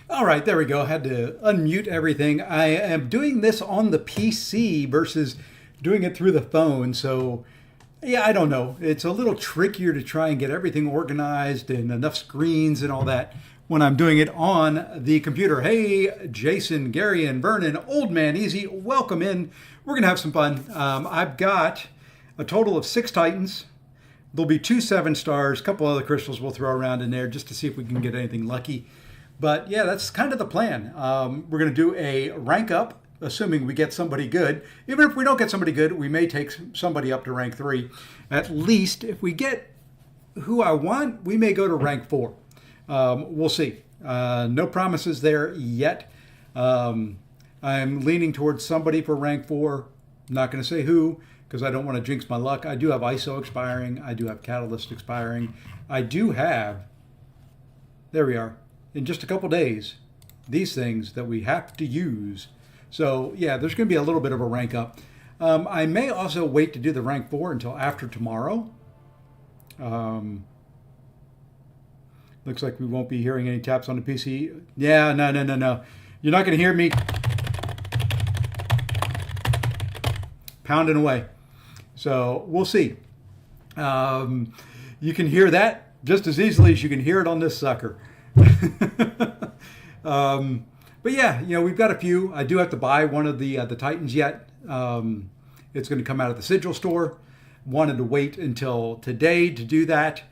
All right, there we go. Had to unmute everything. I am doing this on the PC versus doing it through the phone. So, yeah, I don't know. It's a little trickier to try and get everything organized and enough screens and all that when I'm doing it on the computer. Hey, Jason, Gary, and Vernon, Old Man Easy, welcome in. We're going to have some fun. I've got a total of 6 Titans. There'll be 2 7-stars, a couple other crystals we'll throw around in there just to see if we can get anything lucky. But yeah, that's kind of the plan. We're going to do a rank up, assuming we get somebody good. Even if we don't get somebody good, we may take somebody up to rank 3. At least if we get who I want, we may go to rank 4. We'll see. No promises there yet. I'm leaning towards somebody for rank 4. I'm not going to say who because I don't want to jinx my luck. I do have ISO expiring. I do have Catalyst expiring. I do have, there we are, in just a couple days, these things that we have to use. So yeah, there's going to be a little bit of a rank up. I may also wait to do the rank 4 until after tomorrow. Looks like we won't be hearing any taps on the PC. Yeah, no. You're not going to hear me pounding away. So we'll see. You can hear that just as easily as you can hear it on this sucker. But yeah, we've got a few. I do have to buy one of the Titans yet. It's going to come out of the Sigil store. Wanted to wait until today to do that.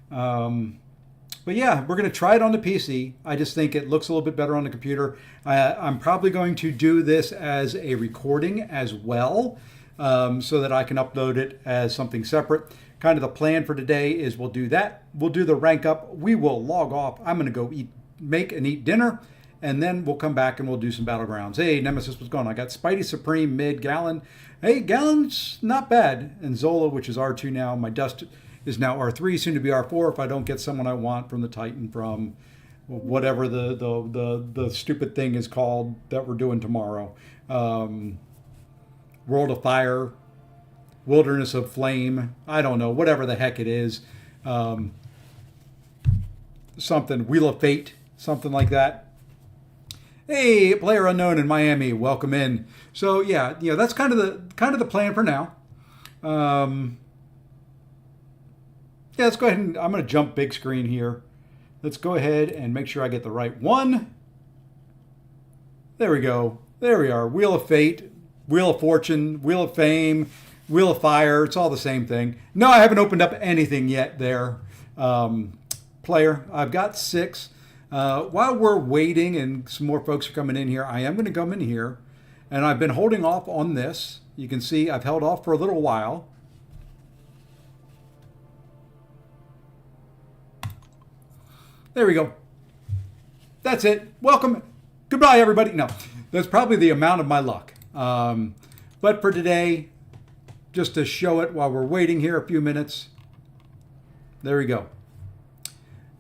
But yeah, we're going to try it on the PC. I just think it looks a little bit better on the computer. I'm probably going to do this as a recording as well, so that I can upload it as something separate. Kind of the plan for today is we'll do that. We'll do the rank up. We will log off. I'm going to go make and eat dinner, and then we'll come back and we'll do some Battlegrounds. Hey, Nemesis, what's going on? I got Spidey Supreme mid Gallon. Hey, Gallon's not bad. And Zola, which is R2 now. My Dust is now R3, soon to be R4 if I don't get someone I want from the Titan from whatever the stupid thing is called that we're doing tomorrow. World of Fire, Wilderness of Flame, I don't know, whatever the heck it is. Something, Wheel of Fate, something like that. Hey, Player Unknown in Miami, welcome in. So yeah, that's kind of the plan for now. Yeah, let's go ahead and I'm going to jump big screen here. Let's go ahead and make sure I get the right one. There we go. There we are. Wheel of Fate, Wheel of Fortune, Wheel of Fame, Wheel of Fire. It's all the same thing. No, I haven't opened up anything yet there. Player, I've got 6. While we're waiting and some more folks are coming in here, I am going to come in here. And I've been holding off on this. You can see I've held off for a little while. There we go. That's it. Welcome. Goodbye, everybody. No, that's probably the amount of my luck. But for today, just to show it while we're waiting here a few minutes. There we go.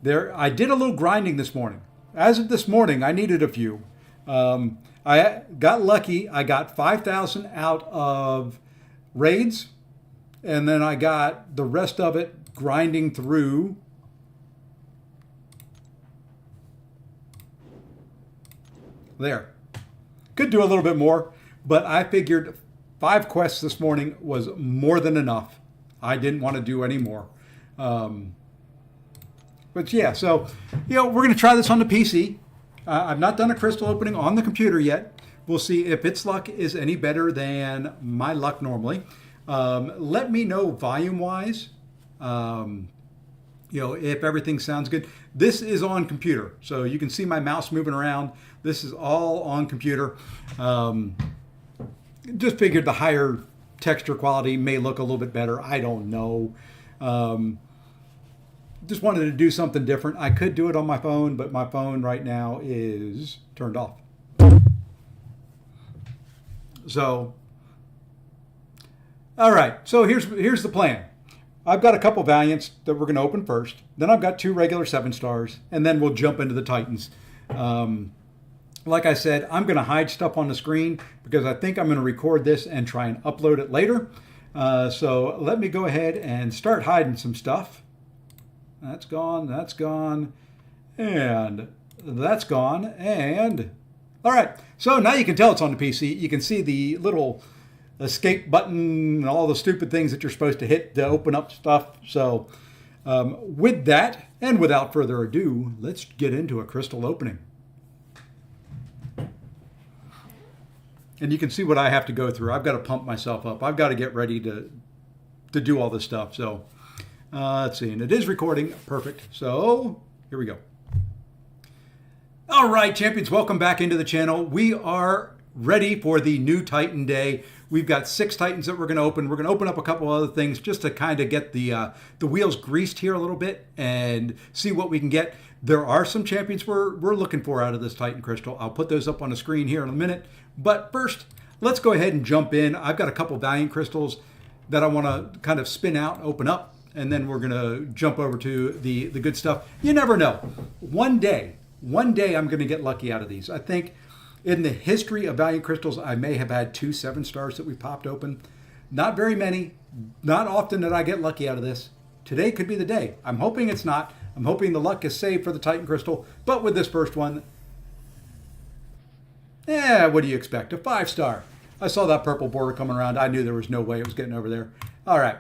There, I did a little grinding this morning. As of this morning, I needed a few. I got lucky. I got 5,000 out of raids, and then I got the rest of it grinding through. There. Could do a little bit more, but I figured 5 quests this morning was more than enough. I didn't want to do any more. But yeah, so, we're going to try this on the PC. I've not done a crystal opening on the computer yet. We'll see if its luck is any better than my luck normally. Let me know volume-wise, if everything sounds good. This is on computer, so you can see my mouse moving around. This is all on computer. Just figured the higher texture quality may look a little bit better. I don't know. Just wanted to do something different. I could do it on my phone, but my phone right now is turned off. So, all right. So here's the plan. I've got a couple Valiants that we're going to open first. Then I've got 2 regular 7-stars, and then we'll jump into the Titans. Like I said, I'm going to hide stuff on the screen because I think I'm going to record this and try and upload it later. So let me go ahead and start hiding some stuff. That's gone. That's gone. And That's gone. And all right. So now you can tell it's on the PC. You can see the little escape button and all the stupid things that you're supposed to hit to open up stuff. So with that, and without further ado, let's get into a crystal opening. And you can see what I have to go through. I've got to pump myself up. I've got to get ready to do all this stuff. So let's see. And it is recording. Perfect. So here we go. All right, champions, welcome back into the channel. We are ready for the new Titan day. We've got 6 Titans that we're going to open. We're going to open up a couple other things just to kind of get the wheels greased here a little bit and see what we can get. There are some champions we're looking for out of this Titan crystal. I'll put those up on the screen here in a minute. But first, let's go ahead and jump in. I've got a couple Valiant crystals that I want to kind of spin out, open up, and then we're going to jump over to the good stuff. You never know. One day I'm going to get lucky out of these. I think in the history of Valiant crystals, I may have had 2 7-stars that we popped open. Not very many. Not often that I get lucky out of this. Today could be the day. I'm hoping it's not. I'm hoping the luck is saved for the Titan crystal. But with this first one, what do you expect? A 5-star. I saw that purple border coming around. I knew there was no way it was getting over there. All right.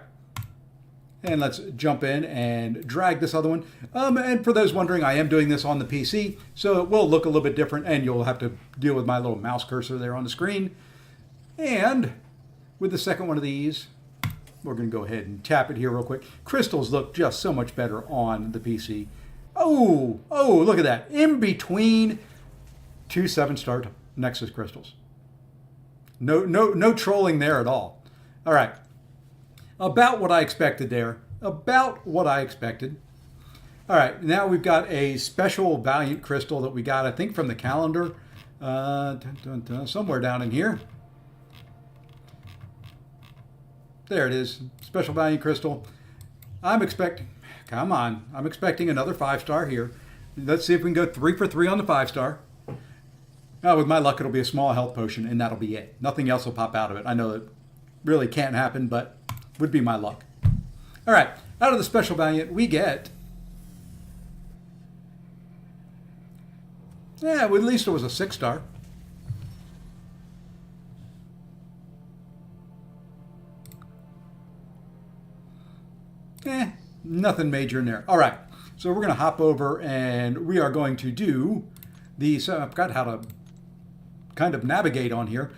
And let's jump in and drag this other one. And for those wondering, I am doing this on the PC, so it will look a little bit different, and you'll have to deal with my little mouse cursor there on the screen. And with the second one of these, we're going to go ahead and tap it here real quick. Crystals look just so much better on the PC. Oh, look at that. In between 2 7-star Nexus crystals. No trolling there at all. All right. About what I expected there. About what I expected. All right, now we've got a special Valiant crystal that we got, I think, from the calendar. Somewhere down in here. There it is. Special Valiant crystal. I'm expecting another 5-star here. Let's see if we can go 3 for 3 on the 5-star. Now, with my luck, it'll be a small health potion, and that'll be it. Nothing else will pop out of it. I know that really can't happen, but would be my luck. All right, out of the special Valiant, we get, well, at least it was a 6-star. Nothing major in there. All right, so we're going to hop over and we are going to do the, so I've got how to kind of navigate on here.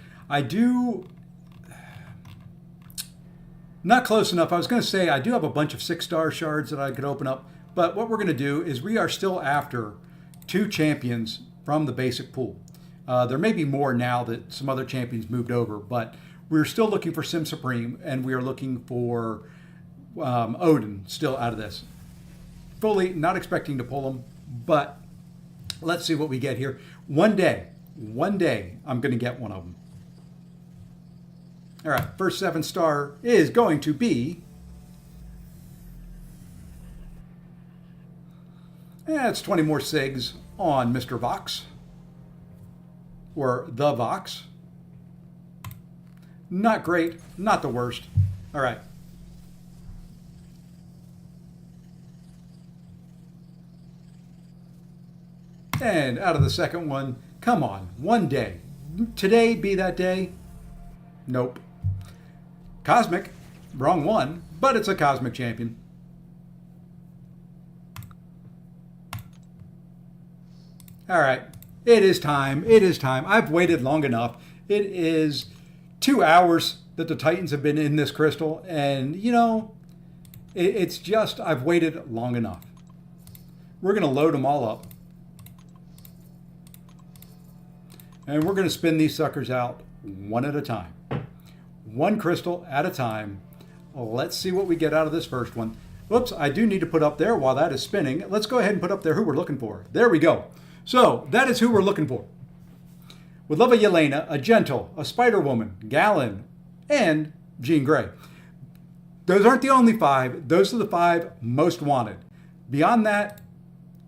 Not close enough. I was going to say I do have a bunch of 6-star shards that I could open up, but what we're going to do is we are still after 2 champions from the basic pool. There may be more now that some other champions moved over, but we're still looking for Sim Supreme, and we are looking for Odin still out of this. Fully not expecting to pull them, but let's see what we get here. One day, I'm going to get one of them. All right, first 7-star is going to be, it's 20 more SIGs on Mr. Vox, or the Vox. Not great, not the worst. All right. And out of the second one, come on, one day. Today be that day? Nope. Cosmic, wrong one, but it's a Cosmic champion. All right, it is time. It is time. I've waited long enough. It is 2 hours that the Titans have been in this crystal, and you know, it's just, I've waited long enough. We're going to load them all up. And we're going to spin these suckers out one at a time. One crystal at a time. Let's see what we get out of this first one. Whoops, I do need to put up there while that is spinning. Let's go ahead and put up there who we're looking for. There we go. So that is who we're looking for. With love, a Yelena, a Gentle, a Spider-Woman, Galen, and Jean Grey. Those aren't the only 5. Those are the 5 most wanted. Beyond that,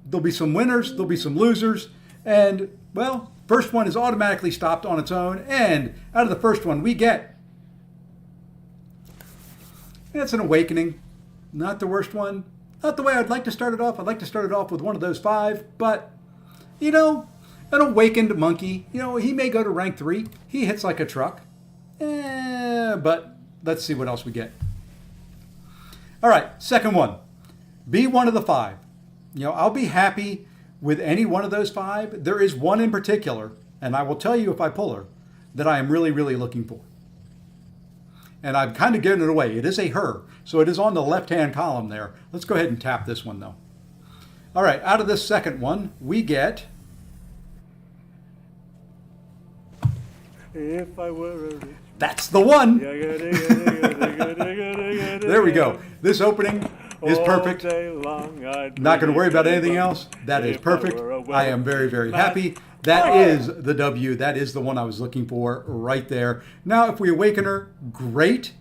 there'll be some winners, there'll be some losers, and, well, first one is automatically stopped on its own, and out of the first one we get, it's an Awakening. Not the worst one. Not the way I'd like to start it off. I'd like to start it off with one of those 5, but You know, an awakened monkey, you know, he may go to rank 3. He hits like a truck. But let's see what else we get. All right, second one. Be one of the 5. You know, I'll be happy with any one of those 5. There is one in particular, and I will tell you if I pull her, that I am really, really looking for. And I've kind of given it away. It is a her, so it is on the left-hand column there. Let's go ahead and tap this one, though. All right, out of this second one, we get... If I were a rich... That's the one! There we go. This opening is perfect. Not going to worry about anything else. That is perfect. I am very, very happy. That is the W. That is the one I was looking for right there. Now, if we awaken her, great.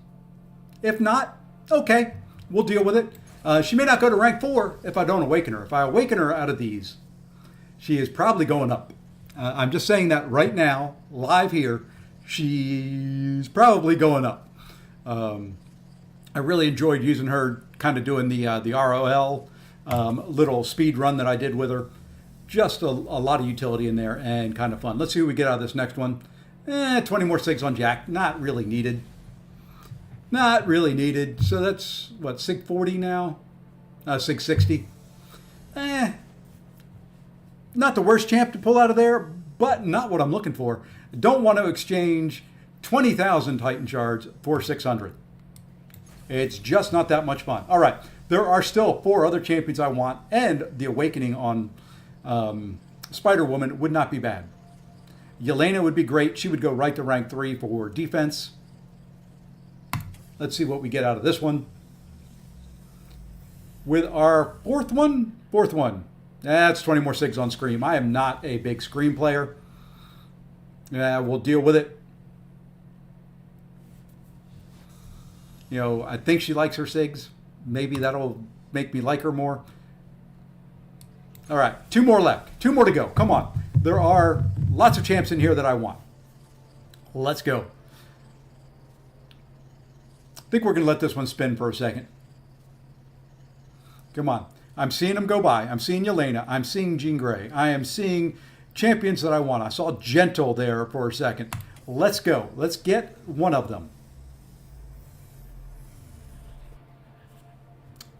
If not, okay. We'll deal with it. She may not go to rank 4 if I don't awaken her. If I awaken her out of these, she is probably going up. I'm just saying that right now, live here. She's probably going up. I really enjoyed using her, kind of doing the ROL little speed run that I did with her. Just a lot of utility in there and kind of fun. Let's see what we get out of this next one. 20 more SIGs on Jack. Not really needed. Not really needed. So that's, what, SIG 40 now? SIG 60. Not the worst champ to pull out of there, but not what I'm looking for. Don't want to exchange 20,000 Titan shards for 600. It's just not that much fun. All right, there are still 4 other champions I want, and the awakening on Spider-Woman would not be bad. Yelena would be great. She would go right to rank 3 for defense. Let's see what we get out of this one. With our fourth one, that's 20 more SIGs on Scream. I am not a big Scream player. We'll deal with it. You know, I think she likes her SIGs. Maybe that'll make me like her more. All right, 2 more left. 2 more to go. Come on. There are lots of champs in here that I want. Let's go. I think we're going to let this one spin for a second. Come on. I'm seeing them go by. I'm seeing Yelena. I'm seeing Jean Grey. I am seeing champions that I want. I saw Gentle there for a second. Let's go. Let's get one of them.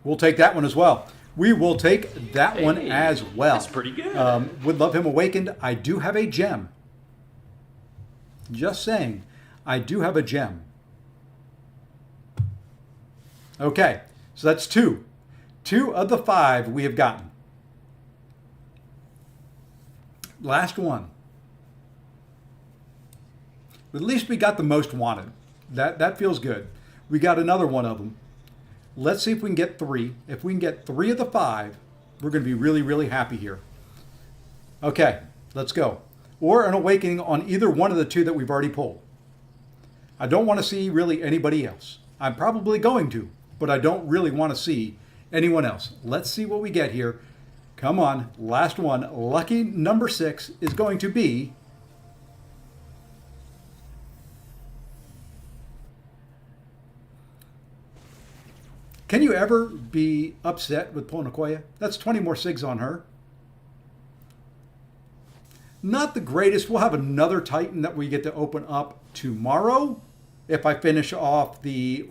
We'll take that one as well. We will take that one as well. That's pretty good. Would love him awakened. I do have a gem. Just saying. I do have a gem. Okay. So that's 2. 2 of the 5 we have gotten. Last one. At least we got the most wanted. That feels good. We got another one of them. Let's see if we can get 3. If we can get 3 of the 5, we're going to be really, really happy here. Okay, let's go. Or an awakening on either one of the 2 that we've already pulled. I don't want to see really anybody else. I'm probably going to, but I don't really want to see anyone else. Let's see what we get here. Come on, last one. Lucky number 6 is going to be... Can you ever be upset with pulling Okoye? That's 20 more SIGs on her. Not the greatest. We'll have another Titan that we get to open up tomorrow if I finish off the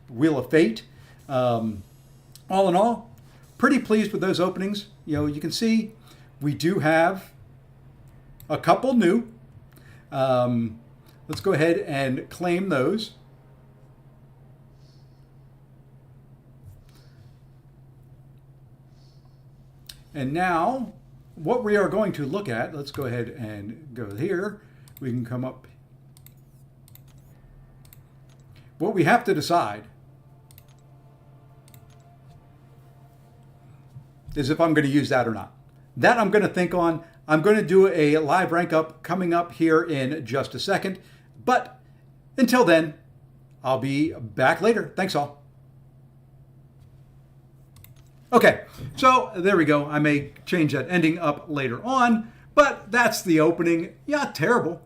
Wheel of Fate. All in all, pretty pleased with those openings. You know, you can see we do have a couple new. Let's go ahead and claim those. And now, what we are going to look at, let's go ahead and go here. We can come up. What we have to decide is if I'm going to use that or not. That I'm going to think on. I'm going to do a live rank up coming up here in just a second. But until then, I'll be back later. Thanks all. Okay, so there we go. I may change that ending up later on, but that's the opening. Not terrible.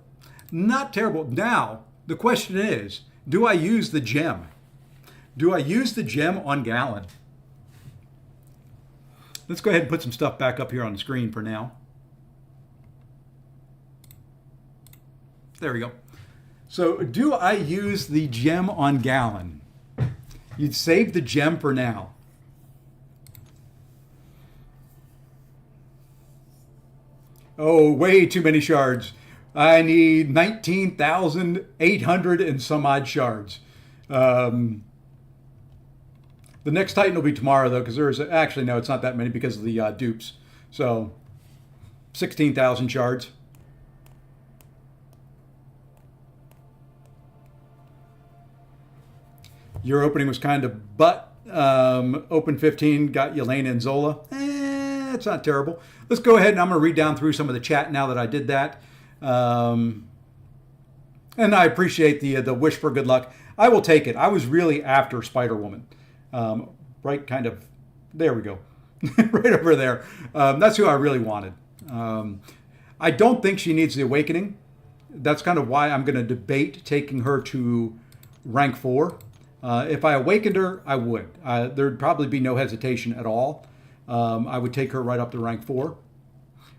Not terrible. Now, the question is, do I use the gem? Do I use the gem on Gallon? Let's go ahead and put some stuff back up here on the screen for now. There we go. So do I use the gem on Gallon? You'd save the gem for now. Oh, way too many shards. I need 19,800 and some odd shards. The next Titan will be tomorrow, though, because there's actually, no, it's not that many because of the dupes. So 16,000 shards. Your opening was kind of butt. Open 15 got Yelena and Zola. It's not terrible. Let's go ahead and I'm going to read down through some of the chat now that I did that. And I appreciate the wish for good luck. I will take it. I was really after Spider-Woman. Right kind of, there we go. Right over there. That's who I really wanted. I don't think she needs the Awakening. That's kind of why I'm going to debate taking her to rank 4. If I awakened her, I would. There'd probably be no hesitation at all. I would take her right up to rank 4.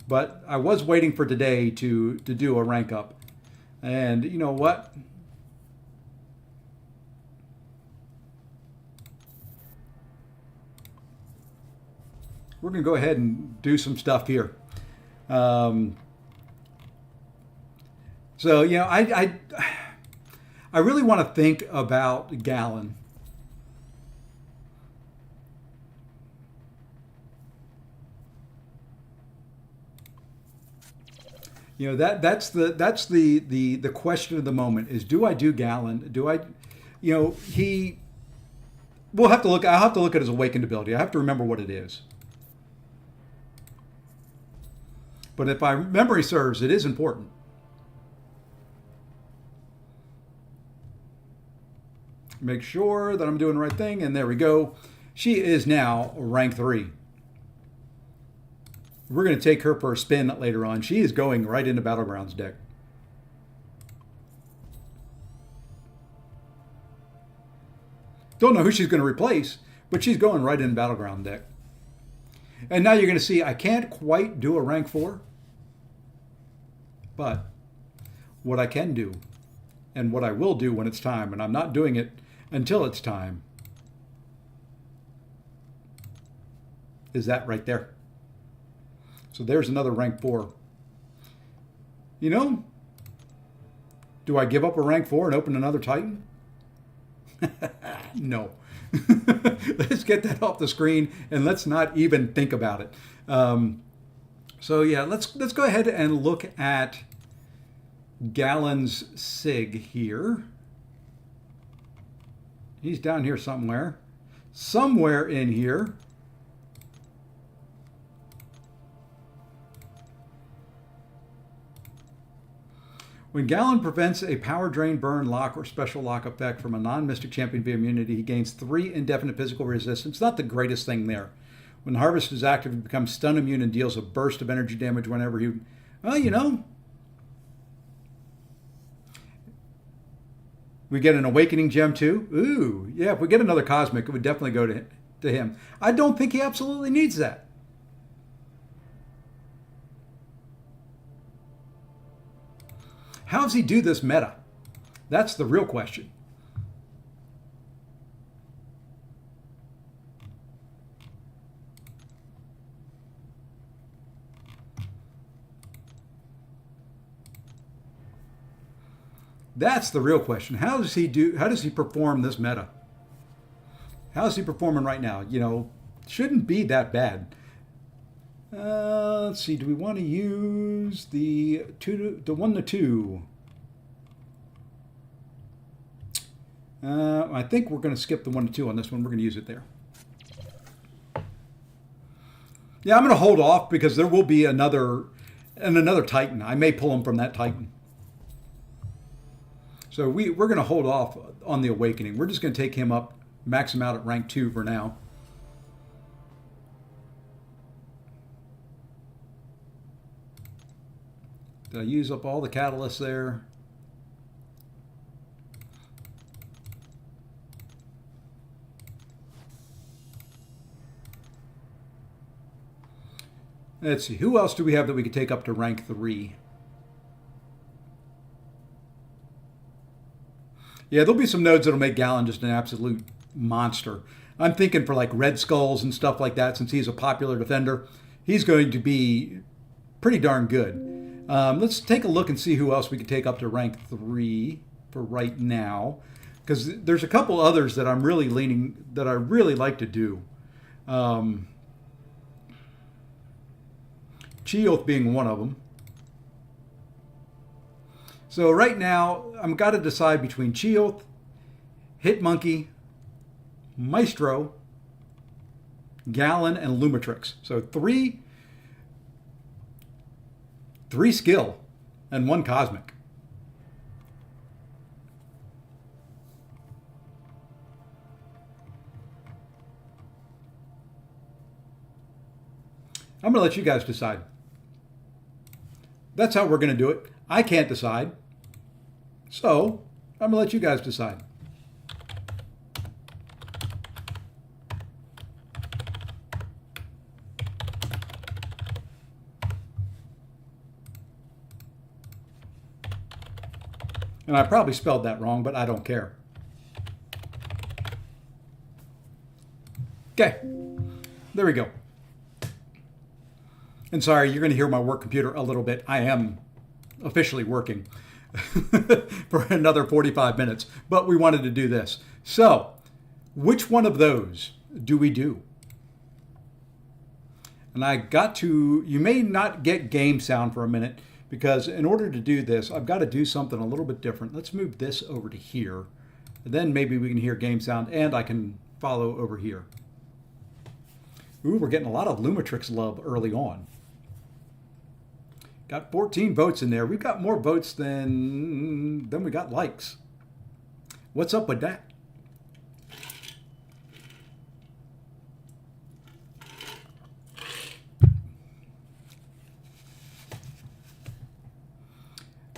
But I was waiting for today to do a rank up. And you know what? We're going to go ahead and do some stuff here. So, you know, I really want to think about Gallon. You know, that's the question of the moment is, do I do Gallon? Do I, you know, we'll have to look. I'll have to look at his awakened ability. I have to remember what it is. But if my memory serves, it is important. Make sure that I'm doing the right thing, and there we go. She is now rank 3. We're going to take her for a spin later on. She is going right into Battlegrounds deck. Don't know who she's going to replace, but she's going right in Battleground deck. And now you're going to see I can't quite do a rank 4. But what I can do, and what I will do when it's time, and I'm not doing it until it's time, is that right there. So there's another rank 4. You know, do I give up a rank 4 and open another Titan? No. Let's get that off the screen and let's not even think about it. So yeah, let's go ahead and look at Gallon's Sig here. He's down here somewhere. Somewhere in here. When Gallon prevents a power drain, burn, lock, or special lock effect from a non-Mystic Champion via immunity, he gains 3 indefinite physical resistance. Not the greatest thing there. When Harvest is active, he becomes stun immune and deals a burst of energy damage whenever he... Well, you know. We get an Awakening Gem too. Ooh, yeah, if we get another Cosmic, it would definitely go to him. I don't think he absolutely needs that. How does he do this meta? That's the real question. That's the real question. How does he perform this meta? How is he performing right now? You know, shouldn't be that bad. Let's see. Do we want to use the 1 to 2? I think we're going to skip the 1 to 2 on this one. We're going to use it there. Yeah, I'm going to hold off because there will be another Titan. I may pull him from that Titan. So we're going to hold off on the Awakening. We're just going to take him up, max him out at rank 2 for now. Did I use up all the catalysts there? Let's see. Who else do we have that we could take up to rank 3? Yeah, there'll be some nodes that'll make Gallon just an absolute monster. I'm thinking for like Red Skulls and stuff like that, since he's a popular defender, he's going to be pretty darn good. Let's take a look and see who else we can take up to rank 3 for right now, because there's a couple others that I'm really leaning, that I really like to do. Chioth being one of them. So right now, I've got to decide between Chioth, Hitmonkey, Maestro, Gallon, and Lumitrix. So three skill and 1 cosmic. I'm going to let you guys decide. That's how we're going to do it. I can't decide. So, I'm going to let you guys decide. And I probably spelled that wrong, but I don't care. Okay, there we go. And sorry, you're going to hear my work computer a little bit. I am officially working for another 45 minutes, but we wanted to do this. So, which one of those do we do? And I got to, you may not get game sound for a minute, because in order to do this, I've got to do something a little bit different. Let's move this over to here. And then maybe we can hear game sound, and I can follow over here. Ooh, we're getting a lot of Lumitrix love early on. Got 14 votes in there. We've got more votes than we got likes. What's up with that?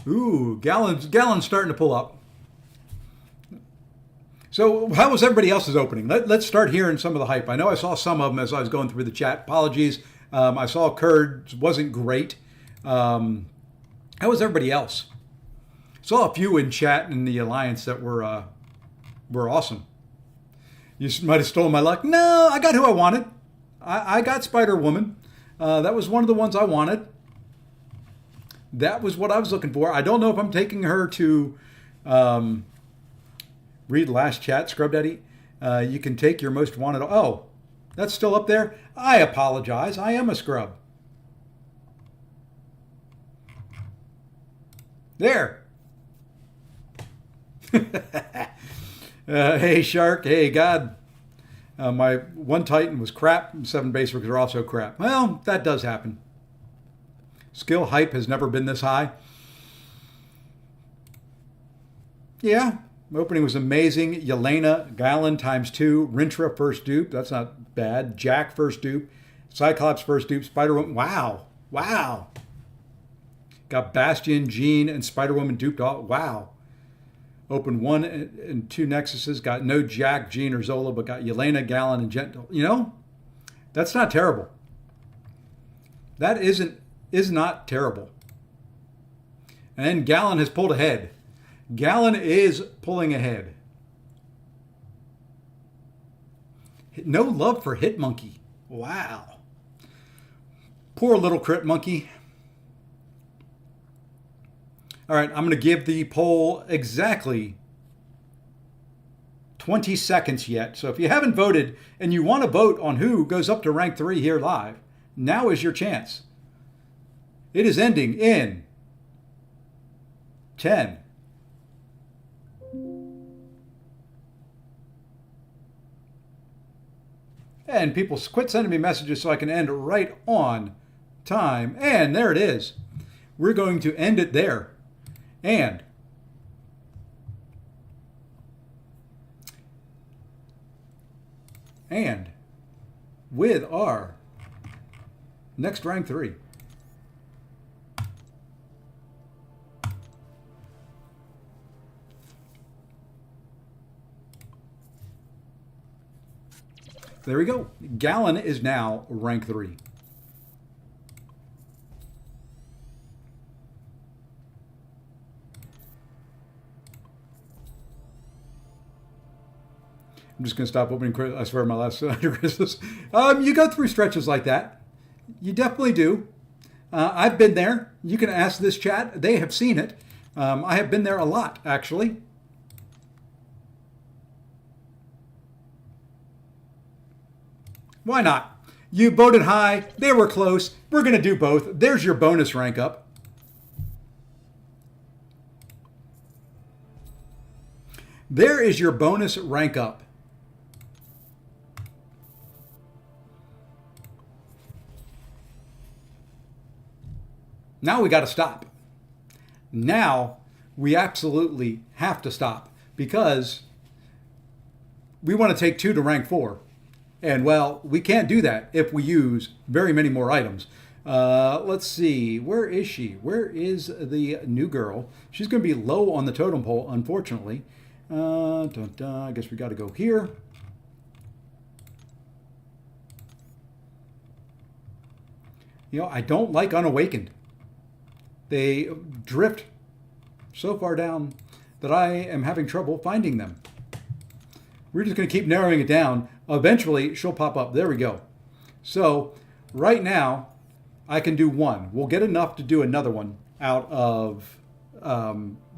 Ooh, Gallon's starting to pull up. So how was everybody else's opening? Let's start hearing some of the hype. I know I saw some of them as I was going through the chat. Apologies. I saw Kurd wasn't great. How was everybody else? Saw a few in chat in the alliance that were awesome. You might have stolen my luck. No, I got who I wanted. I got Spider-Woman. That was one of the ones I wanted. That was what I was looking for. I don't know if I'm taking her to read last chat, Scrub Daddy. You can take your most wanted. Oh, that's still up there? I apologize. I am a scrub. There. Hey, Shark. Hey, God. My one Titan was crap. 7 base workers are also crap. Well, that does happen. Skill hype has never been this high. Yeah, opening was amazing. Yelena, Gallon ×2. Rintra first dupe. That's not bad. Jack first dupe. Cyclops first dupe. Spider-Woman. Wow. Wow. Got Bastion, Jean, and Spider-Woman duped all. Wow. Opened 1 and 2 Nexuses. Got no Jack, Jean, or Zola, but got Yelena, Gallon, and Gentle. You know, that's not terrible. That is not terrible. And Gallon has pulled ahead. Gallon is pulling ahead. No love for Hitmonkey. Wow. Poor little Crit Monkey. All right, I'm going to give the poll exactly 20 seconds yet. So if you haven't voted and you want to vote on who goes up to rank 3 here live, now is your chance. It is ending in 10. And people quit sending me messages so I can end right on time. And there it is. We're going to end it there. And with our next rank 3. There we go. Gallon is now rank 3. I'm just going to stop opening. I swear, my last 100 crystals. You go through stretches like that. You definitely do. I've been there. You can ask this chat. They have seen it. I have been there a lot, actually. Why not? You voted high. They were close. We're going to do both. There's your bonus rank up. There is your bonus rank up. Now we got to stop. Now we absolutely have to stop because we want to take 2 to rank 4. And well, we can't do that if we use very many more items. Let's see. Where is she? Where is the new girl? She's going to be low on the totem pole, unfortunately. I guess we got to go here. You know, I don't like Unawakened. They drift so far down that I am having trouble finding them. We're just going to keep narrowing it down. Eventually, she'll pop up. There we go. So right now, I can do 1. We'll get enough to do another one out of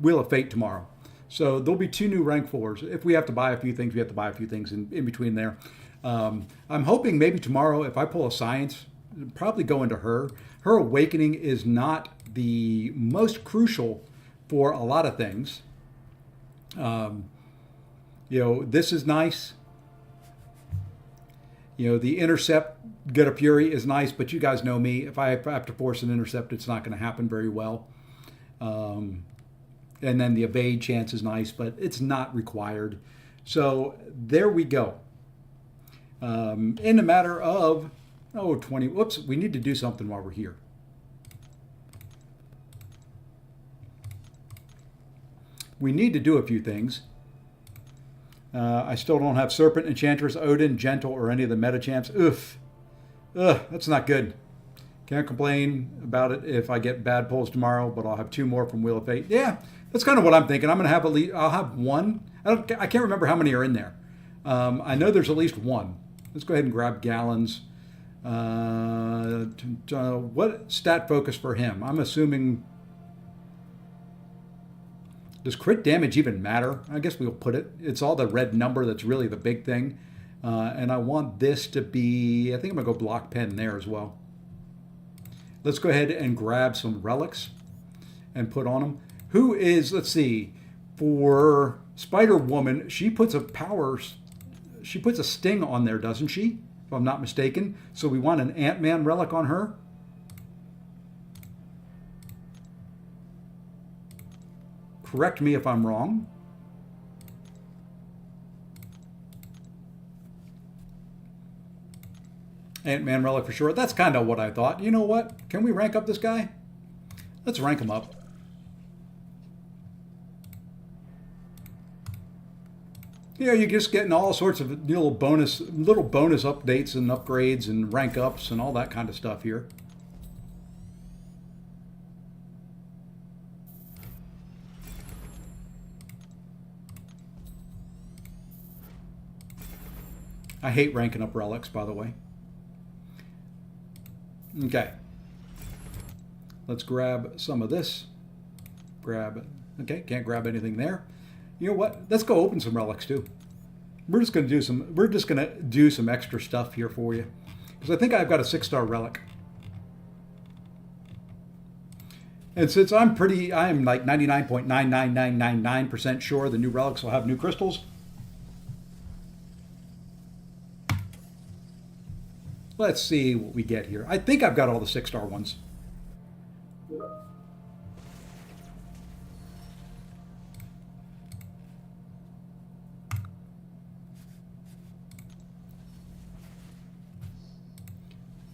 Wheel of Fate tomorrow. So there'll be 2 new rank 4s. If we have to buy a few things, we have to buy a few things in between there. I'm hoping maybe tomorrow, if I pull a science, probably go into her. Her awakening is not the most crucial for a lot of things. You know, this is nice. You know, the intercept, get a fury is nice, but you guys know me. If I have to force an intercept, it's not going to happen very well. And then the evade chance is nice, but it's not required. So there we go. In a matter of, 20, whoops, we need to do something while we're here. We need to do a few things. I still don't have Serpent, Enchantress, Odin, Gentle, or any of the meta champs. Oof. Ugh, that's not good. Can't complain about it if I get bad pulls tomorrow, but I'll have 2 more from Wheel of Fate. Yeah, that's kind of what I'm thinking. I'm going to have at least, I'll have 1. I can't remember how many are in there. I know there's at least 1. Let's go ahead and grab Gallons. What stat focus for him? I'm assuming... Does crit damage even matter? I guess we'll put it. It's all the red number that's really the big thing. And I want this to be... I think I'm going to go block pen there as well. Let's go ahead and grab some relics and put on them. Who is... Let's see. For Spider-Woman, she puts a power... She puts a sting on there, doesn't she? If I'm not mistaken. So we want an Ant-Man relic on her. Correct me if I'm wrong. Ant-Man relic for sure. That's kind of what I thought. You know what? Can we rank up this guy? Let's rank him up. You know, you're just getting all sorts of little bonus updates and upgrades and rank ups and all that kind of stuff here. I hate ranking up relics, by the way. Okay. Let's grab some of this. Okay, can't grab anything there. You know what? Let's go open some relics too. We're just gonna do some extra stuff here for you. Because I think I've got a 6-star relic. And since I'm like 99.99999% sure the new relics will have new crystals. Let's see what we get here. I think I've got all the 6-star ones.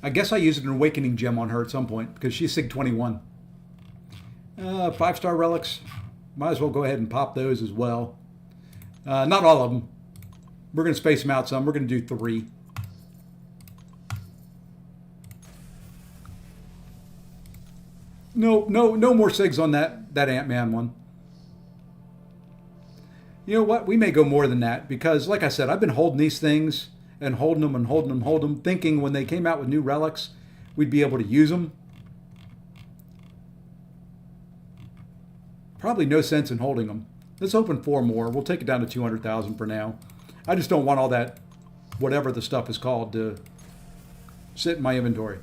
I guess I used an awakening gem on her at some point because she's Sig 21. 5-star relics. Might as well go ahead and pop those as well. Not all of them. We're going to space them out some. We're going to do 3. No more SIGs on that Ant-Man one. You know what? We may go more than that because, like I said, I've been holding these things and holding them and holding them, holding them, thinking when they came out with new relics, we'd be able to use them. Probably no sense in holding them. Let's open 4 more. We'll take it down to 200,000 for now. I just don't want all that, whatever the stuff is called, to sit in my inventory.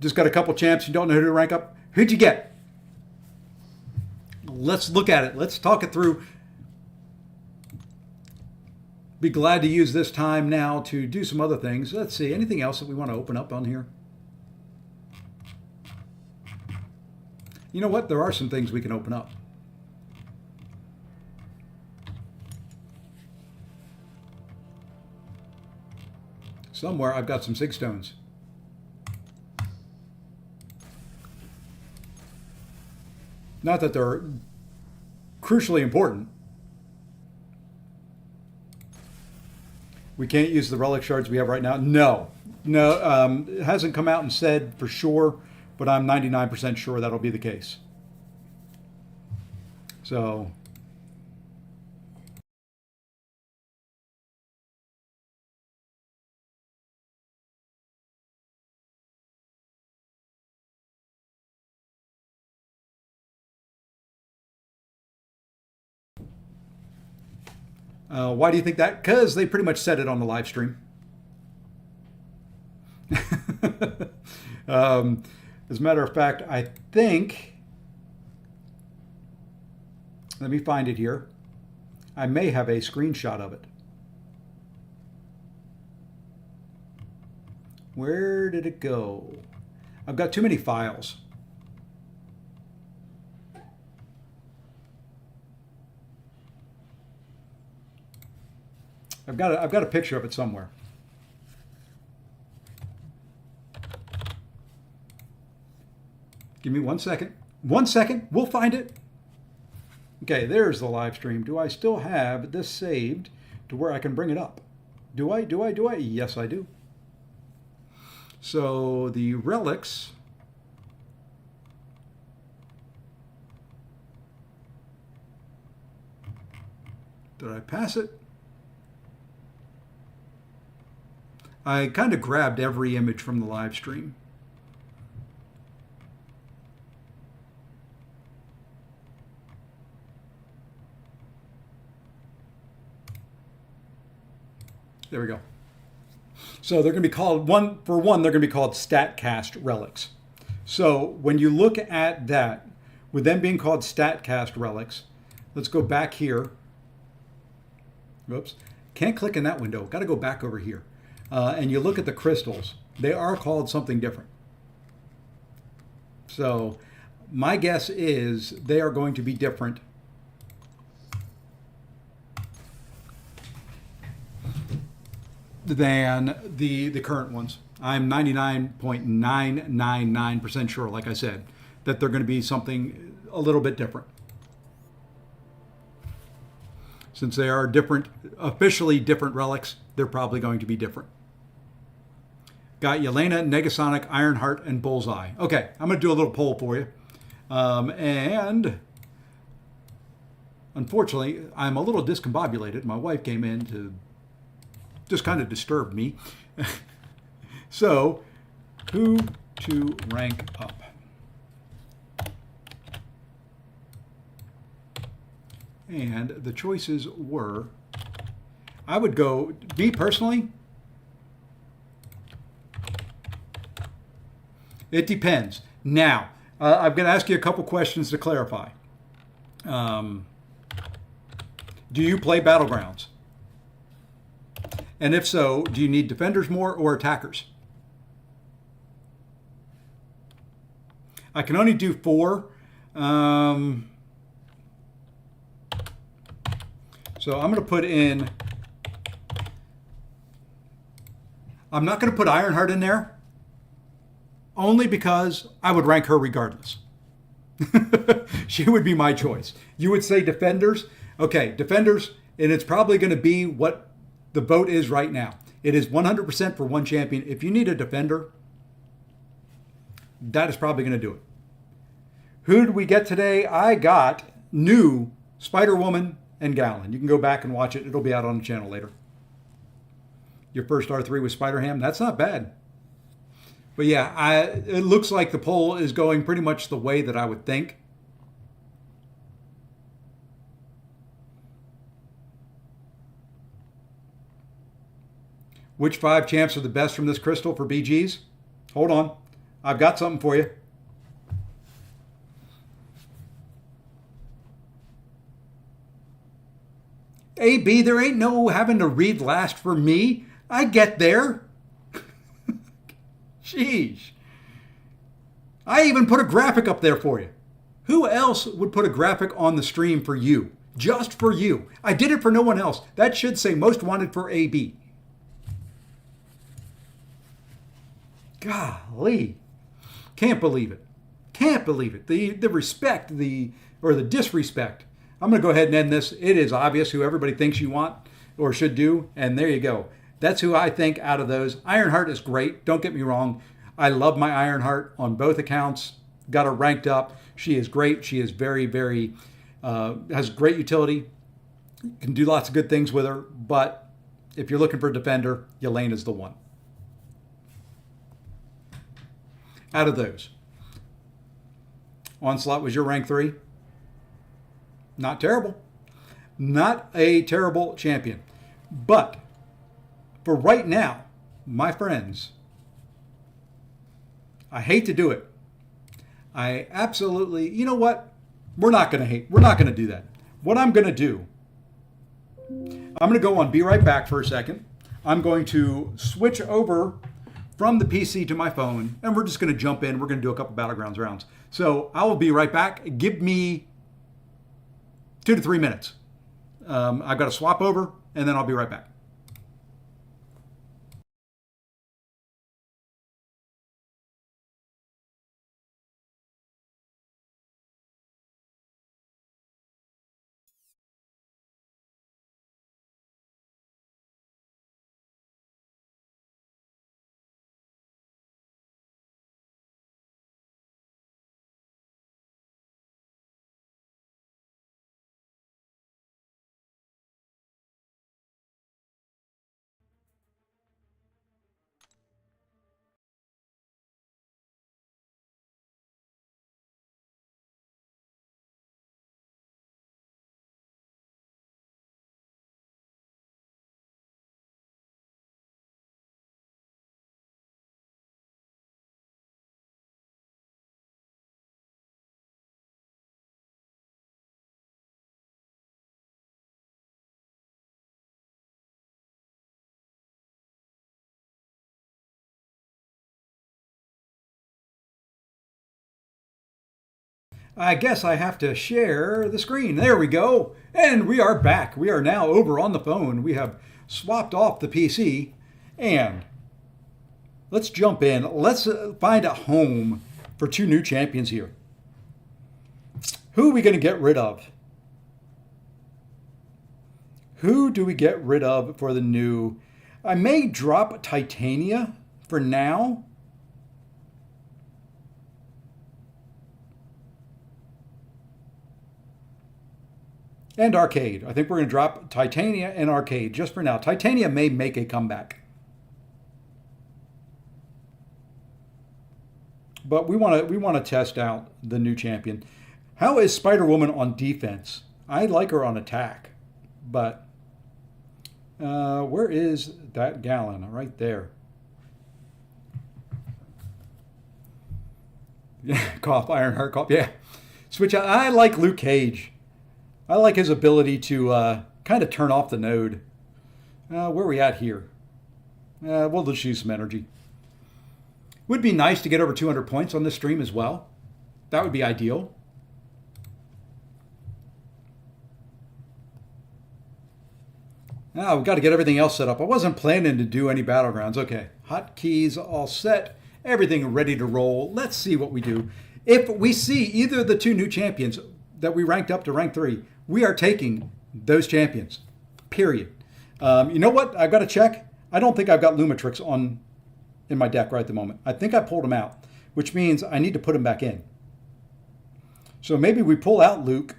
Just got a couple champs. You don't know who to rank up. Who'd you get? Let's look at it. Let's talk it through. Be glad to use this time now to do some other things. Let's see. Anything else that we want to open up on here? You know what? There are some things we can open up. Somewhere I've got some 6 stones. Not that they're crucially important. We can't use the relic shards we have right now. No, it hasn't come out and said for sure, but I'm 99% sure that'll be the case. So, why do you think that? Because they pretty much said it on the live stream. As a matter of fact, I think, let me find it here. I may have a screenshot of it. Where did it go? I've got too many files. I've got a picture of it somewhere. Give me 1 second. 1 second. We'll find it. Okay, there's the live stream. Do I still have this saved to where I can bring it up? Do I? Yes, I do. So the relics. Did I pass it? I kind of grabbed every image from the live stream. There we go. So they're going to be called, they're going to be called StatCast relics. So when you look at that, with them being called StatCast relics, let's go back here. Whoops. Can't click in that window. Got to go back over here. And you look at the crystals. They are called something different. So my guess is they are going to be different than the current ones. I'm 99.999% sure, like I said, that they're going to be something a little bit different. Since they are different, officially different relics, they're probably going to be different. Got Yelena, Negasonic, Ironheart, and Bullseye. Okay, I'm going to do a little poll for you. And unfortunately, I'm a little discombobulated. My wife came in to just kind of disturb me. So, who to rank up? And the choices were, I would go, me personally, it depends. Now, I'm going to ask you a couple questions to clarify. Do you play Battlegrounds? And if so, do you need defenders more or attackers? I can only do 4. So I'm going to put in, I'm not going to put Ironheart in there, only because I would rank her regardless. She would be my choice. You would say defenders. Okay, defenders, and it's probably going to be what the vote is right now. It is 100% for one champion. If you need a defender, that is probably going to do it. Who did we get today? I got new Spider-Woman and Gallon. You can go back and watch it. It'll be out on the channel later. Your first R3 was Spider-Ham. That's not bad. But yeah, it looks like the poll is going pretty much the way that I would think. Which 5 champs are the best from this crystal for BGs? Hold on. I've got something for you. AB, there ain't no having to read last for me. I get there. Sheesh. I even put a graphic up there for you. Who else would put a graphic on the stream for you? Just for you. I did it for no one else. That should say most wanted for AB. Golly. Can't believe it. Can't believe it. The respect, or the disrespect. I'm going to go ahead and end this. It is obvious who everybody thinks you want or should do, and there you go. That's who I think out of those. Ironheart is great. Don't get me wrong. I love my Ironheart on both accounts. Got her ranked up. She is great. She is very, very, has great utility. Can do lots of good things with her. But if you're looking for a defender, Yelena is the one. Out of those. Onslaught was your rank 3. Not terrible. Not a terrible champion. But for right now, my friends, I hate to do it. I absolutely, you know what? We're not going to hate. We're not going to do that. What I'm going to do, I'm going to go on Be Right Back for a second. I'm going to switch over from the PC to my phone, and we're just going to jump in. We're going to do a couple Battlegrounds rounds. So I will be right back. Give me 2 to 3 minutes. I've got to swap over, and then I'll be right back. I guess I have to share the screen. There we go. And we are back. We are now over on the phone. We have swapped off the PC. And let's jump in. Let's find a home for 2 new champions here. Who are we going to get rid of? Who do we get rid of for the new? I may drop Titania for now. And Arcade. I think we're going to drop Titania and Arcade just for now. Titania may make a comeback. But we want to test out the new champion. How is Spider-Woman on defense? I like her on attack. But where is that Gallon? Right there. Yeah, cough, Ironheart, cough. Yeah. Switch out. I like Luke Cage. I like his ability to kind of turn off the node. Where are we at here? We'll just use some energy. Would be nice to get over 200 points on this stream as well. That would be ideal. Now we've got to get everything else set up. I wasn't planning to do any Battlegrounds. Okay, hotkeys all set. Everything ready to roll. Let's see what we do. If we see either of the 2 new champions that we ranked up to rank 3, we are taking those champions, period. You know what? I've got to check. I don't think I've got Lumitrix on in my deck right at the moment. I think I pulled him out, which means I need to put him back in. So maybe we pull out Luke.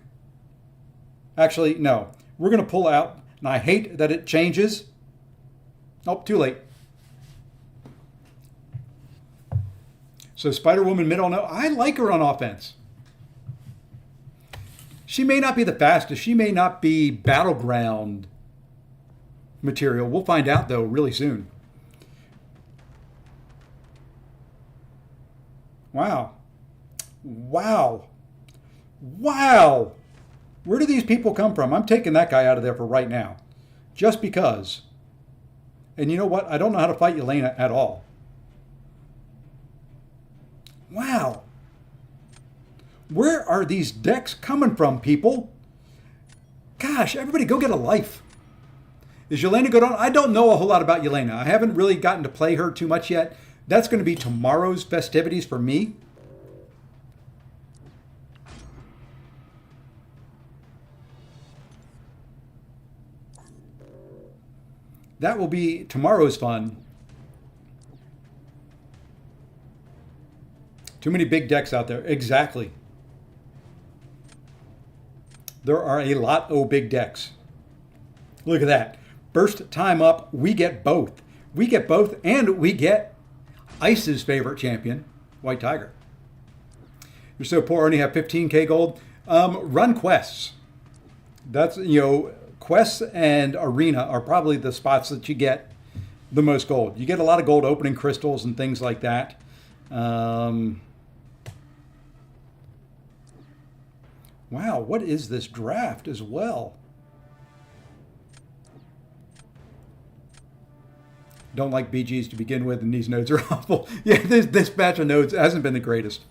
Actually, no. We're going to pull out, and I hate that it changes. Oh, too late. So Spider-Woman mid, no. I like her on offense. She may not be the fastest. She may not be battleground material. We'll find out, though, really soon. Wow. Wow. Wow. Where do these people come from? I'm taking that guy out of there for right now. Just because. And you know what? I don't know how to fight Yelena at all. Wow. Where are these decks coming from, people? Gosh, everybody go get a life. Is Yelena good on? I don't know a whole lot about Yelena. I haven't really gotten to play her too much yet. That's going to be tomorrow's festivities for me. That will be tomorrow's fun. Too many big decks out there. Exactly. There are a lot of big decks. Look at that. First time up, we get both. We get both, and we get Ice's favorite champion, White Tiger. You're so poor, only have 15k gold. Run quests. That's, quests and arena are probably the spots that you get the most gold. You get a lot of gold opening crystals and things like that. Wow, what is this draft as well? Don't like BGs to begin with, and these nodes are awful. Yeah, this batch of nodes hasn't been the greatest.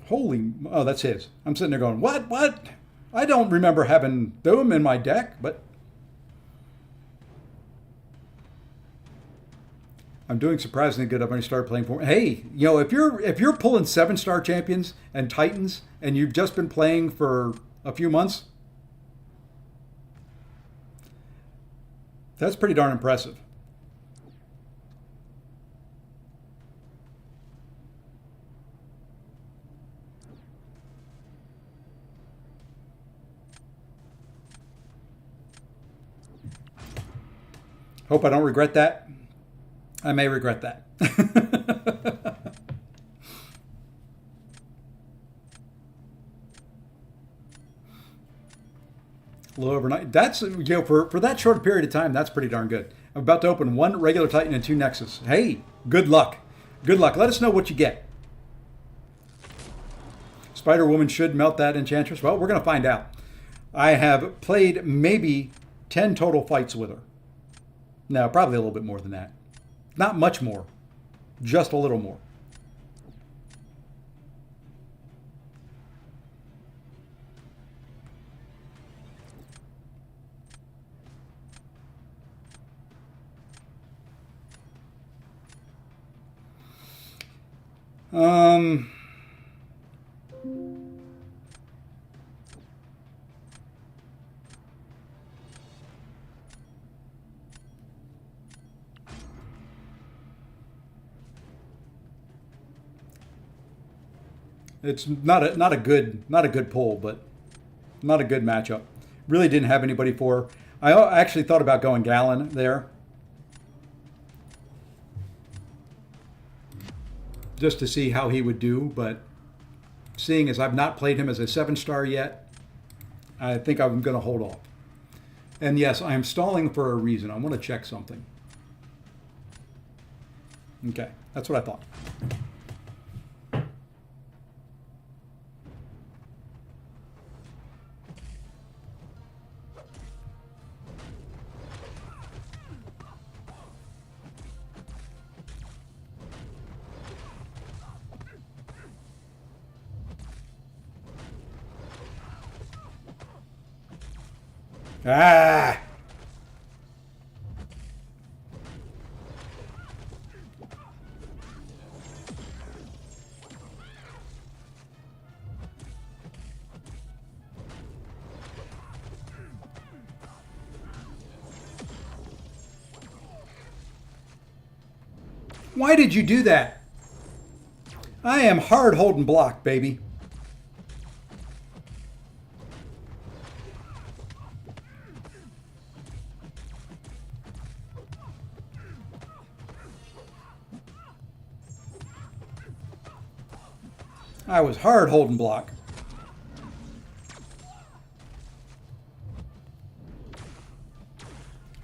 Holy, oh, that's his. I'm sitting there going, what? I don't remember having them in my deck, but I'm doing surprisingly good. I've only started playing for. Hey, if you're pulling 7-star champions and titans, and you've just been playing for a few months, that's pretty darn impressive. Hope I don't regret that. I may regret that. A little overnight. That's, for that short period of time, that's pretty darn good. I'm about to open 1 regular Titan and 2 Nexus. Hey, good luck. Good luck. Let us know what you get. Spider-Woman should melt that Enchantress. Well, we're going to find out. I have played maybe 10 total fights with her. No, probably a little bit more than that. Not much more. Just a little more. It's not a good pull, but not a good matchup. Really didn't have anybody for. I actually thought about going Gallon there, just to see how he would do, but seeing as I've not played him as a 7-star yet, I think I'm going to hold off. And yes, I am stalling for a reason. I want to check something. Okay, that's what I thought. Ah! Why did you do that? I am hard holding block, baby. I was hard holding block.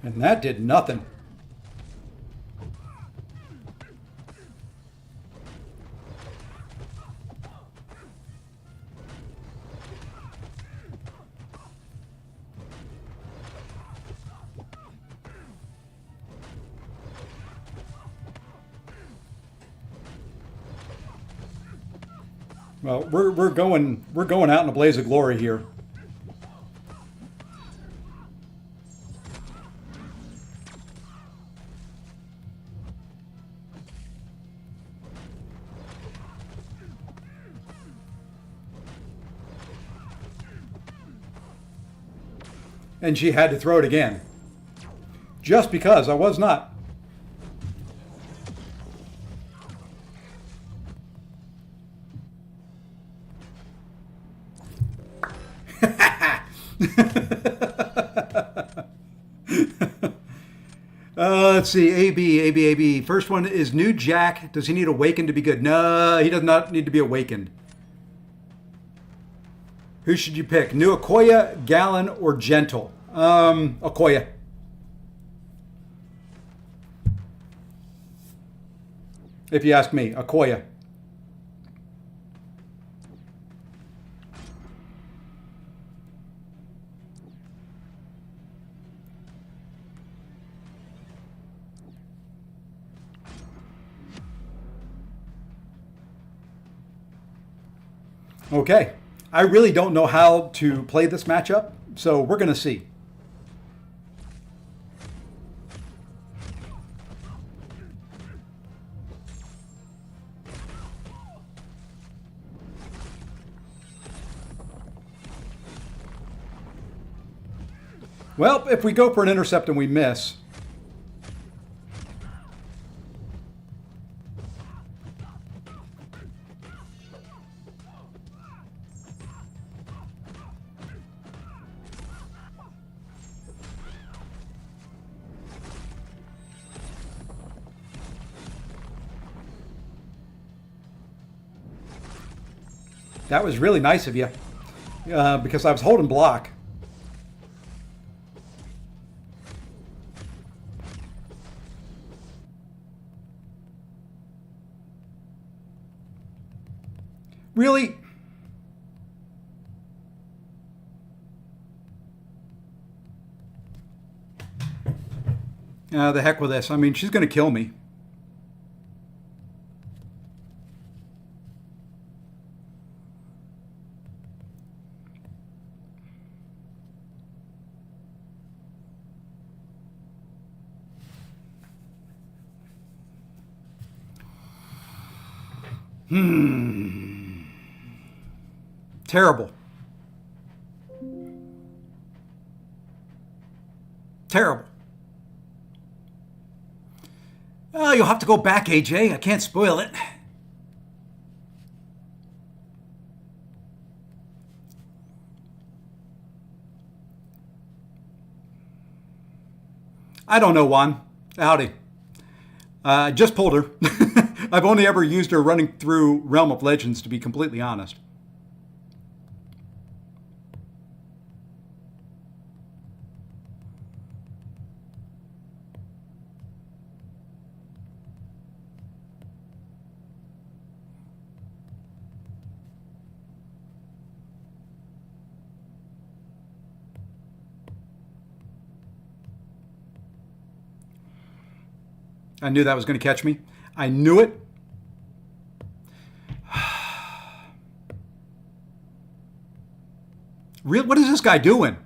And that did nothing. Well, we're going out in a blaze of glory here. And she had to throw it again. Just because I was not. Let's see. A B. First one is new Jack. Does he need awakened to be good? No, he does not need to be awakened. Who should you pick? New Okoye, Gallon, or Gentle? Okoye. If you ask me, Okoye. Okay. I really don't know how to play this matchup, so we're going to see. Well, if we go for an intercept and we miss, that was really nice of you, because I was holding block. Really? The heck with this. I mean, she's going to kill me. Terrible. Terrible. Oh, you'll have to go back, AJ. I can't spoil it. I don't know, Juan. Howdy. I just pulled her. I've only ever used her running through Realm of Legends, to be completely honest. I knew that was going to catch me. I knew it. Real, what is this guy doing?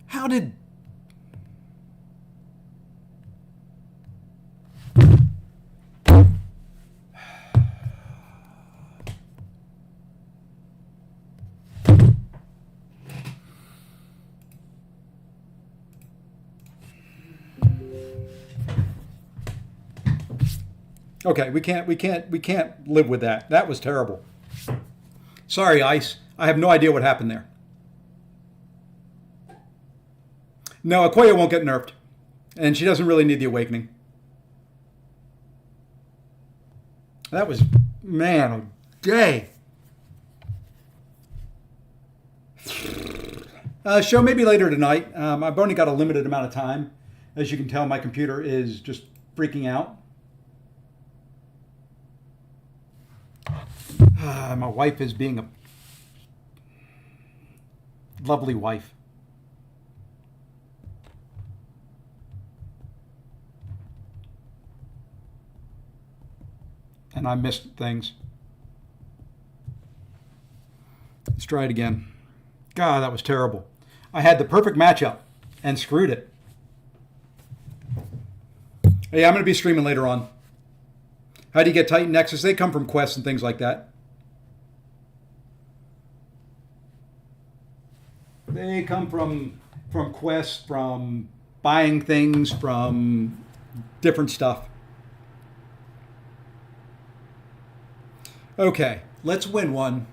How did... Okay, we can't live with that. That was terrible. Sorry, Ice. I have no idea what happened there. No, Okoye won't get nerfed. And she doesn't really need the awakening. That was, man, day. Show maybe later tonight. I've only got a limited amount of time. As you can tell, my computer is just freaking out. My wife is being a lovely wife. And I missed things. Let's try it again. God, that was terrible. I had the perfect matchup and screwed it. Hey, I'm going to be streaming later on. How do you get Titan Nexus? They come from quests and things like that. They come from quests, from buying things, from different stuff. Okay, let's win one.